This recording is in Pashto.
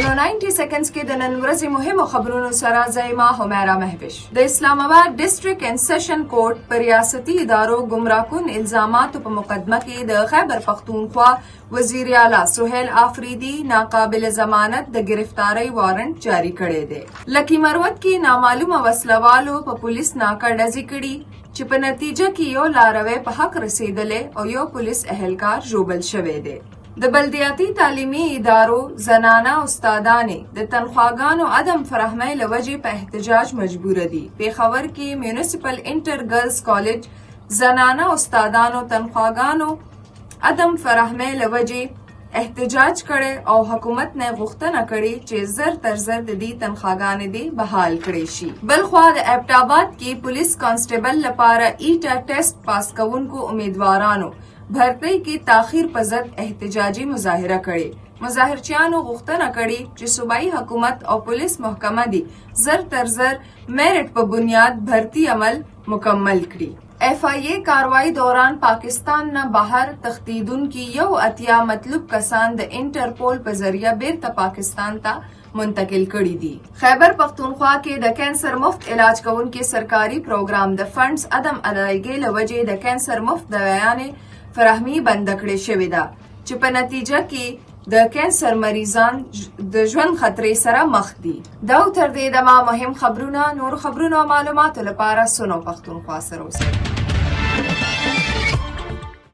په 90 سیکنډز کې د نن ورځې مهمو خبرونو سره زایما همیرا مهوش. د اسلام آباد ډیسټریکټ اینڈ سیشن کورټ پر ریاستي ادارو ګمراهکن الزاماتو په مقدمه کې د خیبر پختونخوا وزیر اعلی سہیل آفریدی ناقابل ضمانت د گرفتاری وارنٹ جاری کړی دی. لکی مروت کې نامعلومه وسلوالو په پولیس ناکه ډزې کړي چې په نتیجه کې یو لاروی په حق رسیدلې او یو پولیس اهلکار ژوبل شوی دی. د بلدیاتي تعلیمي ادارو زنانه استادانې د تنخواګانو عدم فراهمۍ له وجې په احتجاج مجبوره دي. پېښور کې میونسپل انټر ګرلز کالج زنانه استادانو تنخواګانو عدم فراهمۍ له وجې احتجاج کړي او حکومت نه غوښتنه کړې چې زر تر زر د دې تنخواګانې دې بحال کړي شي. بلخوا د ابټاباد کې پولیس کانسټیبل لپاره ایټا ټیسټ پاس کوونکو امیدوارانو भर्ती की ताखीर पर ज़द एहतजाजी मुजाहिरा करे. मुजाहिरचियानो गुख्तना कड़ी कि सूबाई हुकूमत और पुलिस महकमा दी जर तर जर मेरिट पर बुनियाद भर्ती अमल मुकम्मल करी. FIA कार्रवाई दौरान पाकिस्तान न बाहर तख्तीदुन की यो अतिया मतलूब कसान द इंटरपोल पर जरिया बेरता पाकिस्तान ता मुंतकिल कड़ी दी. खैबर पख्तूनख्वा के द कैंसर मुफ्त इलाज कउन के सरकारी प्रोग्राम द फंड्स अदम अदायगी लवजे द कैंसर मुफ्त दवायाने फराहमी बंद कړې شوې ده چې په نتیجه کې د کینسر مریضان د ژوند خطرې سره مخ دي. دا تر دې دمه مهم خبرونه نور خبرونه او معلوماتو لپاره سنو پښتونخوا سره اوسئ.